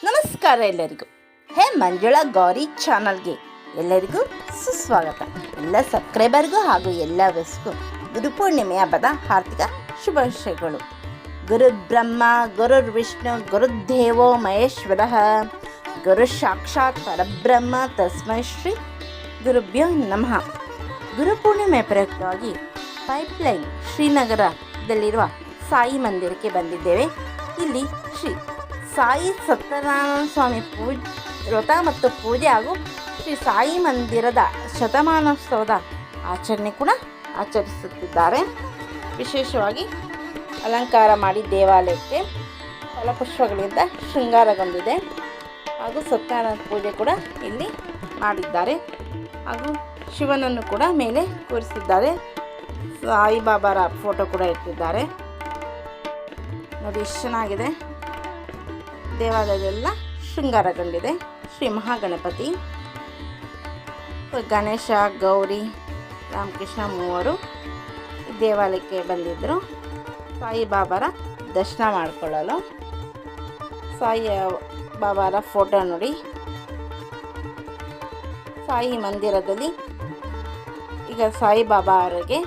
ನಮಸ್ಕಾರ ಎಲ್ಲರಿಗೂ. ಹೇ ಮಂಜುಳಾ ಗೌರಿ ಚಾನಲ್ಗೆ ಎಲ್ಲರಿಗೂ ಸುಸ್ವಾಗತ. ಎಲ್ಲ ಸಬ್ಸ್ಕ್ರೈಬರ್ಗೂ ಹಾಗೂ ಎಲ್ಲ ವ್ಯಸ್ಗೂ ಗುರುಪೂರ್ಣಿಮೆಯ ಹಬ್ಬದ ಹಾರ್ದಿಕ ಶುಭಾಶಯಗಳು. ಗುರುರ್ಬ್ರಹ್ಮ ಗುರುರ್ವಿಷ್ಣು ಗುರುದೇವೋ ಮಹೇಶ್ವರ ಗುರು ಸಾಕ್ಷಾತ್ ಪರಬ್ರಹ್ಮ ತಸ್ಮೈ ಶ್ರೀ ಗುರುಭ್ಯೋ ನಮಃ. ಗುರುಪೂರ್ಣಿಮೆ ಪ್ರಯುಕ್ತವಾಗಿ ಪೈಪ್ಲೈನ್ ಶ್ರೀನಗರದಲ್ಲಿರುವ ಸಾಯಿ ಮಂದಿರಕ್ಕೆ ಬಂದಿದ್ದೇವೆ. ಇಲ್ಲಿ ಶ್ರೀ ಸಾಯಿ ಸತ್ಯನಾರಾಯಣ ಸ್ವಾಮಿ ವ್ರತ ಮತ್ತು ಪೂಜೆ ಹಾಗೂ ಶ್ರೀ ಸಾಯಿ ಮಂದಿರದ ಶತಮಾನೋತ್ಸವದ ಆಚರಣೆ ಕೂಡ ಆಚರಿಸುತ್ತಿದ್ದಾರೆ. ವಿಶೇಷವಾಗಿ ಅಲಂಕಾರ ಮಾಡಿ ದೇವಾಲಯಕ್ಕೆ ಫಲಪುಷ್ಪಗಳಿಂದ ಶೃಂಗಾರಗೊಂಡಿದೆ ಹಾಗೂ ಸತ್ಯನಾರಾಯಣ ಪೂಜೆ ಕೂಡ ಇಲ್ಲಿ ಮಾಡಿದ್ದಾರೆ ಹಾಗೂ ಶಿವನನ್ನು ಕೂಡ ಮೇಲೆ ಕೂರಿಸಿದ್ದಾರೆ. ಸಾಯಿಬಾಬಾರ ಫೋಟೋ ಕೂಡ ಇಟ್ಟಿದ್ದಾರೆ. ನೋಡಿ ಎಷ್ಟು ಚೆನ್ನಾಗಿದೆ. ದೇವಾಲಯದೆಲ್ಲ ಶೃಂಗಾರಗೊಂಡಿದೆ. ಶ್ರೀ ಮಹಾಗಣಪತಿ, ಗಣೇಶ, ಗೌರಿ, ರಾಮಕೃಷ್ಣ ಮೂವರು ದೇವಾಲಯಕ್ಕೆ ಬಂದಿದ್ದರು ಸಾಯಿಬಾಬಾರ ದರ್ಶನ ಮಾಡಿಕೊಳ್ಳಲು. ಸಾಯಿ ಬಾಬಾರ ಫೋಟೋ ನೋಡಿ. ಸಾಯಿ ಮಂದಿರದಲ್ಲಿ ಈಗ ಸಾಯಿಬಾಬಾ ಅವರಿಗೆ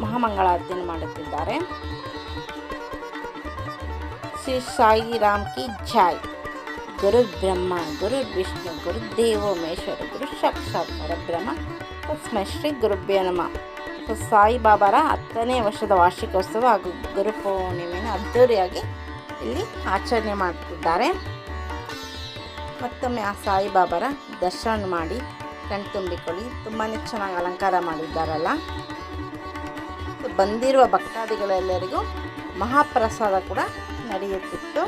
ಮಹಾಮಂಗಳಾರತಿಯನ್ನು ಮಾಡುತ್ತಿದ್ದಾರೆ. ಶ್ರೀ ಸಾಯಿ ರಾಮ್ ಕಿ ಜೈ. ಗುರು ಬ್ರಹ್ಮ ಗುರು ವಿಷ್ಣು ಗುರುದೇವೋ ಮಹೇಶ್ವರ ಗುರು ಸಾಕ್ಷಾತ್ ಪರಬ್ರಹ್ಮ ತಸ್ಮೈ ಶ್ರೀ ಗುರುಭ್ಯೋ ನಮಃ. ಸಾಯಿಬಾಬಾರ 10ನೇ ವರ್ಷದ ವಾರ್ಷಿಕೋತ್ಸವ ಹಾಗೂ ಗುರುಪೂರ್ಣಿಮೆಯನ್ನು ಅದ್ದೂರಿಯಾಗಿ ಇಲ್ಲಿ ಆಚರಣೆ ಮಾಡುತ್ತಿದ್ದಾರೆ. ಮತ್ತೊಮ್ಮೆ ಆ ಸಾಯಿಬಾಬಾರ ದರ್ಶನ ಮಾಡಿ ಕಣ್ತುಂಬಿಕೊಳ್ಳಿ. ತುಂಬಾ ಚೆನ್ನಾಗಿ ಅಲಂಕಾರ ಮಾಡಿದ್ದಾರಲ್ಲ. ಬಂದಿರುವ ಭಕ್ತಾದಿಗಳೆಲ್ಲರಿಗೂ ಮಹಾಪ್ರಸಾದ ಕೂಡ ನಡೆಯುತ್ತಿತ್ತು.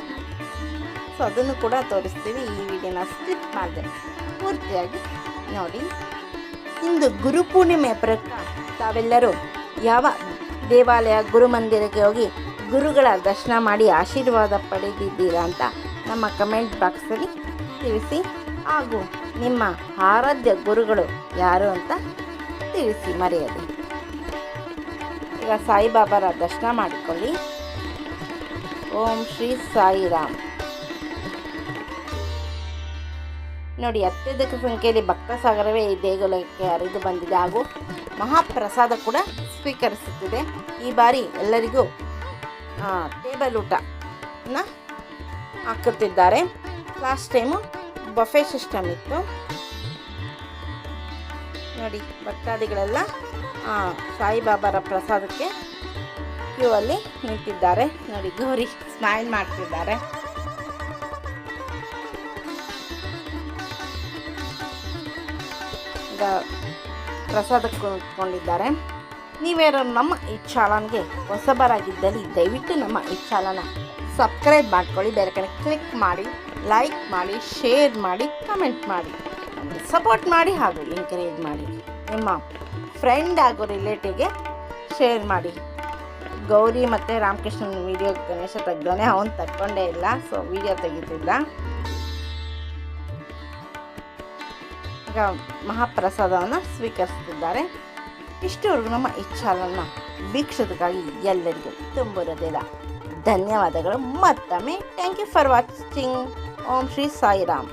ಸೊ ಅದನ್ನು ಕೂಡ ತೋರಿಸ್ತೀವಿ. ಈ ವಿಡಿಯೋನ ಸ್ಕಿಪ್ ಮಾಡಿದೆ ಪೂರ್ತಿಯಾಗಿ ನೋಡಿ. ಇಂದು ಗುರುಪೂರ್ಣಿಮೆ ಪ್ರಯುಕ್ತ ತಾವೆಲ್ಲರೂ ಯಾವ ದೇವಾಲಯ ಗುರುಮಂದಿರಕ್ಕೆ ಹೋಗಿ ಗುರುಗಳ ದರ್ಶನ ಮಾಡಿ ಆಶೀರ್ವಾದ ಪಡೆದಿದ್ದೀರಾ ಅಂತ ನಮ್ಮ ಕಮೆಂಟ್ ಬಾಕ್ಸಲ್ಲಿ ತಿಳಿಸಿ. ಹಾಗೂ ನಿಮ್ಮ ಆರಾಧ್ಯ ಗುರುಗಳು ಯಾರು ಅಂತ ತಿಳಿಸಿ ಮರೆಯದೆ. ಈಗ ಸಾಯಿಬಾಬಾರ ದರ್ಶನ ಮಾಡಿಕೊಳ್ಳಿ. ಓಂ ಶ್ರೀ ಸಾಯಿರಾಮ್. ನೋಡಿ, ಅತ್ಯಧಿಕ ಸಂಖ್ಯೆಯಲ್ಲಿ ಭಕ್ತ ಸಾಗರವೇ ಈ ದೇಗುಲಕ್ಕೆ ಹರಿದು ಬಂದಿದೆ ಹಾಗೂ ಮಹಾಪ್ರಸಾದ ಕೂಡ ಸ್ವೀಕರಿಸುತ್ತಿದೆ. ಈ ಬಾರಿ ಎಲ್ಲರಿಗೂ ಟೇಬಲ್ ಊಟನ ಹಾಕುತ್ತಿದ್ದಾರೆ. ಲಾಸ್ಟ್ ಟೈಮು ಬಫೆ ಸಿಸ್ಟಮ್ ಇತ್ತು. ನೋಡಿ, ಭಕ್ತಾದಿಗಳೆಲ್ಲ ಸಾಯಿಬಾಬಾರ ಪ್ರಸಾದಕ್ಕೆ ಕ್ಯೂ ಅಲ್ಲಿ ನಿಂತಿದ್ದಾರೆ. ನೋಡಿ, ಗೌರಿ ಸ್ಮೈಲ್ ಮಾಡ್ತಿದ್ದಾರೆ. ಈಗ ಪ್ರಸಾದಕ್ಕೆ ಕುತ್ಕೊಂಡಿದ್ದಾರೆ. ನೀವ್ಯಾರು ನಮ್ಮ ಈ ಚಾನಲ್ಗೆ ಹೊಸಬರಾಗಿದ್ದಲ್ಲಿ ದಯವಿಟ್ಟು ನಮ್ಮ ಈ ಚಾನಲ್ನ ಸಬ್ಸ್ಕ್ರೈಬ್ ಮಾಡ್ಕೊಳ್ಳಿ. ಬೇರೆ ಕಡೆ ಕ್ಲಿಕ್ ಮಾಡಿ, ಲೈಕ್ ಮಾಡಿ, ಶೇರ್ ಮಾಡಿ, ಕಮೆಂಟ್ ಮಾಡಿ, ಸಪೋರ್ಟ್ ಮಾಡಿ ಹಾಗೂ ಎಂಕರೇಜ್ ಮಾಡಿ. ನಿಮ್ಮ ಫ್ರೆಂಡ್ ಹಾಗೂ ರಿಲೇಟಿವ್ಗೆ ಶೇರ್ ಮಾಡಿ. ಗೌರಿ ಮತ್ತು ರಾಮಕೃಷ್ಣನ ವಿಡಿಯೋ ಗಣೇಶ ತೆಗ್ದಾನೆ, ಅವನು ತಕ್ಕೊಂಡೇ ಇಲ್ಲ. ಸೊ ವಿಡಿಯೋ ತೆಗಿತಿಲ್ಲ. ಈಗ ಮಹಾಪ್ರಸಾದವನ್ನು ಸ್ವೀಕರಿಸುತ್ತಿದ್ದಾರೆ. ಇಷ್ಟವರೆಗೂ ನಮ್ಮ ಈ ಚಾನಲ್ನ ವೀಕ್ಷಿಸೋದಕ್ಕಾಗಿ ಎಲ್ಲರಿಗೂ ತುಂಬುವುದಿಲ್ಲ ಧನ್ಯವಾದಗಳು. ಮತ್ತೊಮ್ಮೆ thank you for watching. Om Shri Sairam.